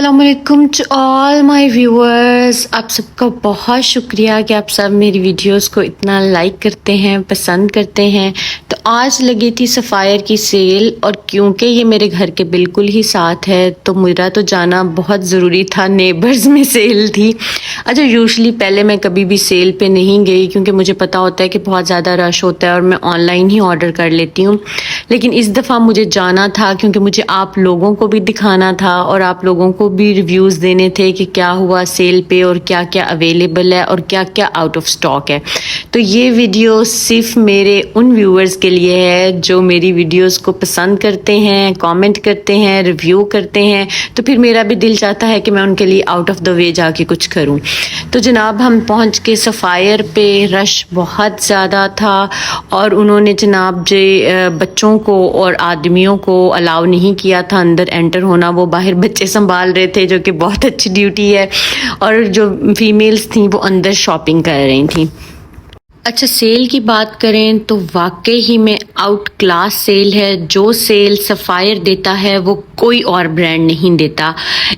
अस्सलामुअलैकुम to all my viewers. आप सबका बहुत शुक्रिया कि आप सब मेरी वीडियोस को इतना लाइक करते हैं, पसंद करते हैं। तो आज लगी थी सफ़ायर की सेल और क्योंकि ये मेरे घर के बिल्कुल ही साथ है तो मेरा तो जाना बहुत ज़रूरी था। नेबर्स में सेल थी। अच्छा, यूजुअली पहले मैं कभी भी सेल पे नहीं गई क्योंकि मुझे पता होता है कि बहुत ज़्यादा रश होता है और मैं ऑनलाइन ही ऑर्डर कर लेती हूँ। लेकिन इस दफ़ा मुझे जाना था क्योंकि मुझे आप लोगों को भी दिखाना था और आप लोगों को भी रिव्यूज़ देने थे कि क्या हुआ सेल पे और क्या क्या अवेलेबल है और क्या क्या आउट ऑफ स्टॉक है। तो ये वीडियो सिर्फ मेरे उन व्यूअर्स के लिए है जो मेरी वीडियोस को पसंद करते हैं, कमेंट करते हैं, रिव्यू करते हैं। तो फिर मेरा भी दिल चाहता है कि मैं उनके लिए आउट ऑफ द वे जाके कुछ करूं। तो जनाब हम पहुंच के सफ़ायर पे, रश बहुत ज़्यादा था और उन्होंने जनाब जो बच्चों को और आदमियों को अलाउ नहीं किया था अंदर एंटर होना। वो बाहर बच्चे संभाल रहे थे जो कि बहुत अच्छी ड्यूटी है, और जो फीमेल्स थी वो अंदर शॉपिंग कर रही थी। अच्छा, सेल की बात करें तो वाकई ही में आउट क्लास सेल है। जो सेल सफ़ायर देता है वो कोई और ब्रांड नहीं देता।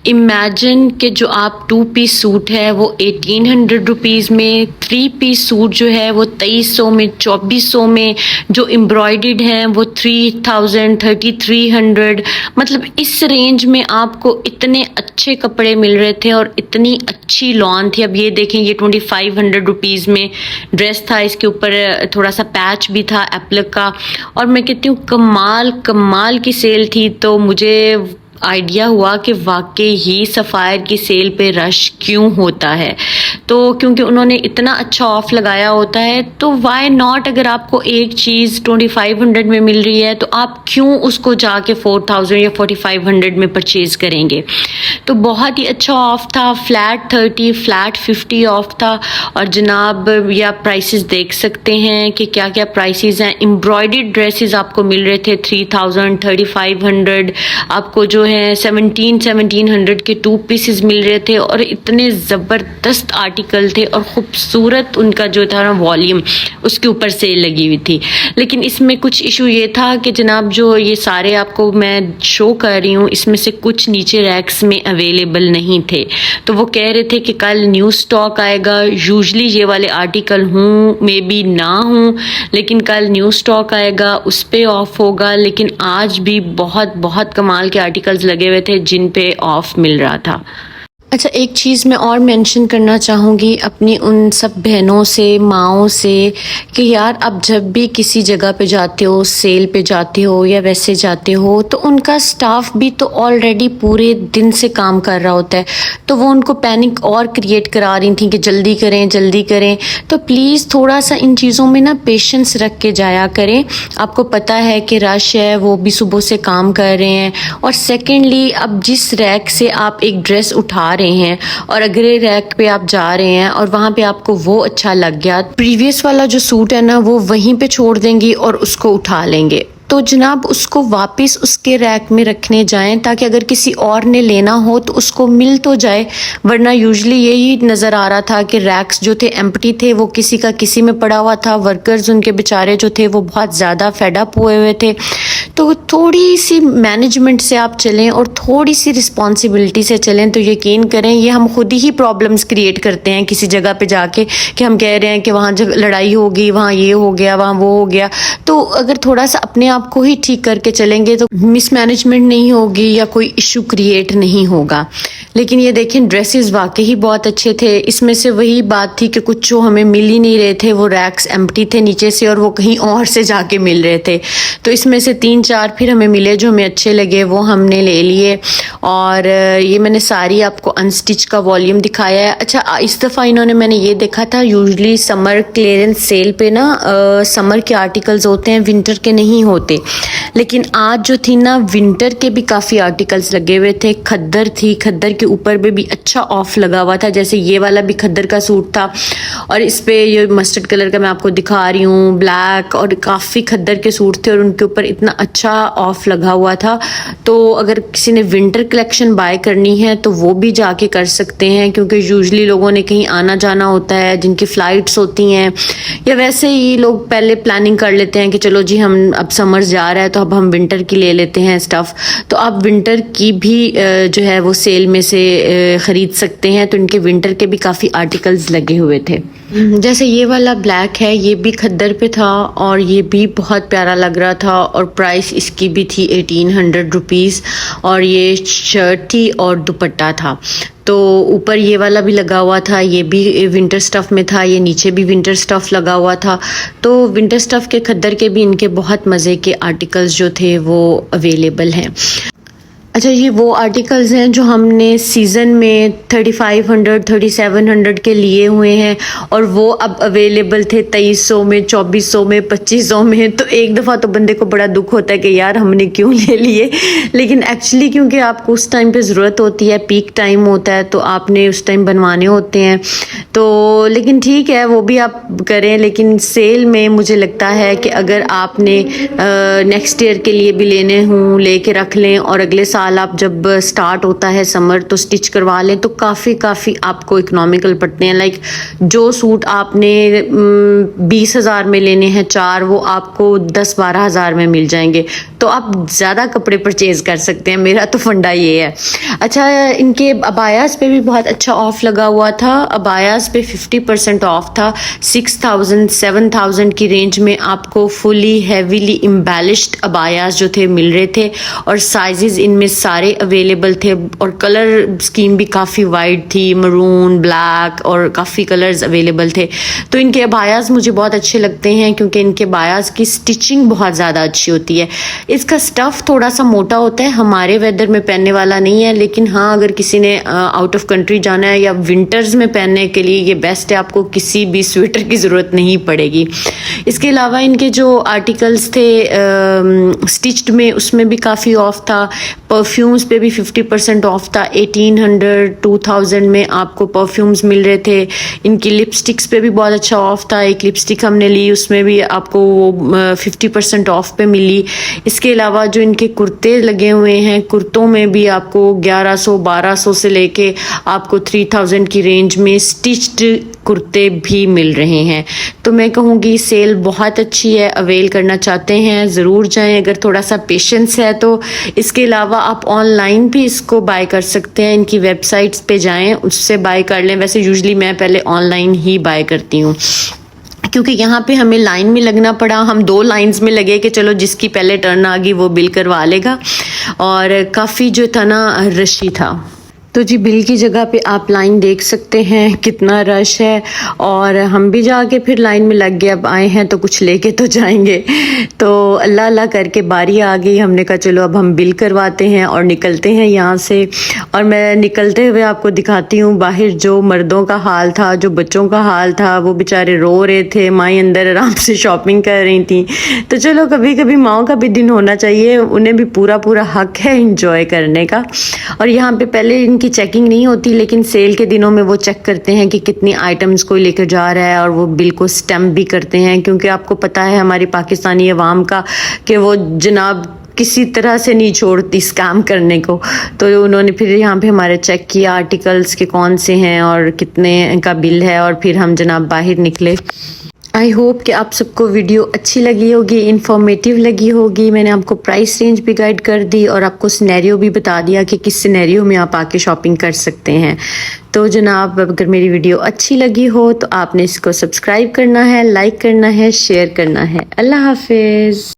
इमेजिन कि जो आप 2 पीस सूट है वो 1800 रुपीज़ में, 3 पीस सूट जो है वो 2300 में, 2400 में, जो एम्ब्रॉयडर्ड हैं वो 3000, 3300। मतलब इस रेंज में आपको इतने अच्छे कपड़े मिल रहे थे और इतनी अच्छी लॉन थी। अब ये देखें, ये 2500 रुपीज़ में ड्रेस था, इसके ऊपर थोड़ा सा पैच भी था एप्पल का, और मैं कहती हूँ कमाल कमाल की सेल थी। तो मुझे आइडिया हुआ कि वाकई ही सफ़ायर की सेल पे रश क्यों होता है। तो क्योंकि उन्होंने इतना अच्छा ऑफ लगाया होता है तो वाई नॉट। अगर आपको एक चीज़ 2500 में मिल रही है तो आप क्यों उसको जाके 4000 या 4500 में परचेज़ करेंगे। तो बहुत ही अच्छा ऑफ था। फ्लैट 30, फ्लैट 50 ऑफ था। और जनाब ये आप प्राइसेस देख सकते हैं कि क्या क्या प्राइसेस हैं। एम्ब्रॉयडर्ड ड्रेसेस आपको मिल रहे थे 3000, 3500। आपको जो है 1700 के 2 पीसेस मिल रहे थे और इतने ज़बरदस्त आर्टिकल थे और ख़ूबसूरत उनका जो था ना वॉल्यूम, उसके ऊपर सेल लगी हुई थी। लेकिन इसमें कुछ इशू ये था कि जनाब जो ये सारे आपको मैं शो कर रही हूँ इसमें से कुछ नीचे रैक्स में अवेलेबल नहीं थे। तो वो कह रहे थे कि कल न्यू स्टॉक आएगा। यूजुअली ये वाले आर्टिकल हूँ, मे बी ना हूँ, लेकिन कल न्यू स्टॉक आएगा, उस पर ऑफ होगा। लेकिन आज भी बहुत बहुत कमाल के आर्टिकल्स लगे हुए थे जिन पे ऑफ मिल रहा था। अच्छा, एक चीज़ मैं और मेंशन करना चाहूँगी अपनी उन सब बहनों से, माँओं से, कि यार अब जब भी किसी जगह पे जाते हो, सेल पे जाते हो या वैसे जाते हो, तो उनका स्टाफ भी तो ऑलरेडी पूरे दिन से काम कर रहा होता है। तो वो उनको पैनिक और क्रिएट करा रही थी कि जल्दी करें जल्दी करें। तो प्लीज़ थोड़ा सा इन चीज़ों में ना पेशेंस रख के जाया करें। आपको पता है कि रश है, वो भी सुबह से काम कर रहे हैं। और सेकेंडली, अब जिस रैक से आप एक ड्रेस उठा रहे हैं और अगले रैक पे आप जा रहे हैं और वहाँ पे आपको वो अच्छा लग गया, प्रीवियस वाला जो सूट है ना वो वहीं पे छोड़ देंगी और उसको उठा लेंगे। तो जनाब उसको वापस उसके रैक में रखने जाएं ताकि अगर किसी और ने लेना हो तो उसको मिल तो जाए। वरना यूजुअली यही नज़र आ रहा था कि रैक्स जो थे एम्प्टी थे, वो किसी का किसी में पड़ा हुआ था। वर्कर्स उनके बेचारे जो थे वो बहुत ज़्यादा फेड अप हुए हुए थे। तो थोड़ी सी मैनेजमेंट से आप चलें और थोड़ी सी रिस्पॉन्सिबिलिटी से चलें तो यकीन करें ये हम खुद ही प्रॉब्लम्स क्रिएट करते हैं किसी जगह पे जाके, कि हम कह रहे हैं कि वहाँ जब लड़ाई होगी, वहाँ ये हो गया, वहाँ वो हो गया। तो अगर थोड़ा सा अपने आप को ही ठीक करके चलेंगे तो मिसमैनेजमेंट नहीं होगी या कोई इशू क्रिएट नहीं होगा। लेकिन ये देखें, ड्रेसेस वाकई ही बहुत अच्छे थे। इसमें से वही बात थी कि कुछ जो हमें मिल ही नहीं रहे थे, वो रैक्स एम्प्टी थे नीचे से और वो कहीं और से जाके मिल रहे थे। तो इसमें से 3-4 फिर हमें मिले जो हमें अच्छे लगे, वो हमने ले लिए। और ये मैंने सारी आपको अनस्टिच का वॉल्यूम दिखाया है। अच्छा, इस दफ़ा इन्होंने, मैंने ये देखा था, यूजुअली समर क्लियरेंस सेल पे ना समर के आर्टिकल्स होते हैं, विंटर के नहीं होते। लेकिन आज जो थी ना, विंटर के भी काफ़ी आर्टिकल्स लगे हुए थे। खद्दर थी, खद्दर के ऊपर पे भी अच्छा ऑफ लगा हुआ था। जैसे ये वाला भी खद्दर का सूट था और इस पे ये मस्टर्ड कलर का मैं आपको दिखा रही हूँ, ब्लैक, और काफ़ी खद्दर के सूट थे और उनके ऊपर इतना अच्छा ऑफ लगा हुआ था। तो अगर किसी ने विंटर कलेक्शन बाय करनी है तो वो भी जाके कर सकते हैं, क्योंकि यूजुअली लोगों ने कहीं आना जाना होता है, जिनकी फ़्लाइट्स होती हैं, या वैसे ही लोग पहले प्लानिंग कर लेते हैं कि चलो जी हम अब समर जा रहा है तो अब हम विंटर की ले लेते हैं स्टफ़। तो आप विंटर की भी जो है वो सेल में से ख़रीद सकते हैं। तो इनके विंटर के भी काफ़ी आर्टिकल्स लगे हुए थे। जैसे ये वाला ब्लैक है, ये भी खद्दर पे था और ये भी बहुत प्यारा लग रहा था और प्राइस इसकी भी थी 1800 रुपीज़ और ये शर्ट थी और दुपट्टा था। तो ऊपर ये वाला भी लगा हुआ था, ये भी विंटर स्टफ़ में था, ये नीचे भी विंटर स्टफ़ लगा हुआ था। तो विंटर स्टफ़ के खद्दर के भी इनके बहुत मज़े के आर्टिकल्स जो थे वो अवेलेबल हैं। अच्छा, ये वो आर्टिकल्स हैं जो हमने सीज़न में 3500 3700 के लिए हुए हैं और वो अब अवेलेबल थे 2300 में, 2400 में, 2500 में। तो एक दफ़ा तो बंदे को बड़ा दुख होता है कि यार हमने क्यों ले लिए, लेकिन एक्चुअली क्योंकि आपको उस टाइम पे ज़रूरत होती है, पीक टाइम होता है, तो आपने उस टाइम बनवाने होते हैं। तो लेकिन ठीक है, वो भी आप करें, लेकिन सेल में मुझे लगता है कि अगर आपने नेक्स्ट ईयर के लिए भी लेने हों, लेके रख लें और अगले साल आप जब स्टार्ट होता है समर तो स्टिच करवा लें, तो काफ़ी आपको इकोनॉमिकल पड़ते हैं। लाइक जो सूट आपने 20,000 में लेने हैं 4, वो आपको 10-12 हज़ार में मिल जाएंगे। तो आप ज़्यादा कपड़े परचेज़ कर सकते हैं, मेरा तो फंडा ये है। अच्छा, इनके अबायास पे भी बहुत अच्छा ऑफ लगा हुआ था। अबायास पे 50% ऑफ था। 6000-7000 की रेंज में आपको फुली हैवीली एम्बेलिश्ड अबायास जो थे मिल रहे थे और साइजेस इनमें सारे अवेलेबल थे और कलर स्कीम भी काफ़ी वाइड थी, मरून, ब्लैक और काफ़ी कलर्स अवेलेबल थे। तो इनके अबायास मुझे बहुत अच्छे लगते हैं क्योंकि इनके अबायास की स्टिचिंग बहुत ज़्यादा अच्छी होती है। इसका स्टफ़ थोड़ा सा मोटा होता है, हमारे वेदर में पहनने वाला नहीं है, लेकिन हाँ अगर किसी ने आउट ऑफ कंट्री जाना है या विंटर्स में पहनने के लिए ये बेस्ट है, आपको किसी भी स्वेटर की ज़रूरत नहीं पड़ेगी। इसके अलावा इनके जो आर्टिकल्स थे स्टिच्ड में, उसमें भी काफ़ी ऑफ था। परफ्यूम्स पे भी 50% ऑफ था। 1800-2000 में आपको परफ्यूम्स मिल रहे थे। इनकी लिपस्टिक्स पे भी बहुत अच्छा ऑफ था। एक लिपस्टिक हमने ली, उसमें भी आपको वो 50% ऑफ पे मिली। इसके अलावा जो इनके कुर्ते लगे हुए हैं, कुर्तों में भी आपको 1100-1200 से लेके आपको 3000 की रेंज में स्टिच्ड कुर्ते भी मिल रहे हैं। तो मैं कहूँगी सेल बहुत अच्छी है, अवेल करना चाहते हैं ज़रूर जाएं अगर थोड़ा सा पेशेंस है तो। इसके अलावा आप ऑनलाइन भी इसको बाय कर सकते हैं, इनकी वेबसाइट्स पे जाएं, उससे बाय कर लें। वैसे यूजुअली मैं पहले ऑनलाइन ही बाय करती हूँ क्योंकि यहाँ पे हमें लाइन में लगना पड़ा। हम 2 लाइंस में लगे कि चलो जिसकी पहले टर्न आ गई वो बिल करवा लेगा और काफ़ी जो था ना रशी था। तो जी बिल की जगह पे आप लाइन देख सकते हैं कितना रश है और हम भी जाके फिर लाइन में लग गए। अब आए हैं तो कुछ लेके तो जाएंगे। तो अल्लाह अल्लाह करके बारी आ गई, हमने कहा चलो अब हम बिल करवाते हैं और निकलते हैं यहाँ से। और मैं निकलते हुए आपको दिखाती हूँ बाहर जो मर्दों का हाल था, जो बच्चों का हाल था। वो बेचारे रो रहे थे, माएँ अंदर आराम से शॉपिंग कर रही थी। तो चलो कभी कभी माओ का भी दिन होना चाहिए, उन्हें भी पूरा हक है इंजॉय करने का। और यहाँ पे पहले इनकी चेकिंग नहीं होती, लेकिन सेल के दिनों में वो चेक करते हैं कि कितनी आइटम्स कोई लेकर जा रहा है और वो बिल को स्टैम्प भी करते हैं। क्योंकि आपको पता है हमारी पाकिस्तानी अवाम का कि वो जनाब किसी तरह से नहीं छोड़ती स्कैम करने को। तो उन्होंने फिर यहाँ पे हमारे चेक किया आर्टिकल्स के कौन से हैं और कितने का बिल है और फिर हम जनाब बाहर निकले। आई होप कि आप सबको वीडियो अच्छी लगी होगी, इन्फॉर्मेटिव लगी होगी। मैंने आपको प्राइस रेंज भी गाइड कर दी और आपको सिनेरियो भी बता दिया कि किस सिनेरियो में आप आके शॉपिंग कर सकते हैं। तो जनाब अगर मेरी वीडियो अच्छी लगी हो तो आपने इसको सब्सक्राइब करना है, लाइक करना है, शेयर करना है। अल्लाह हाफिज़।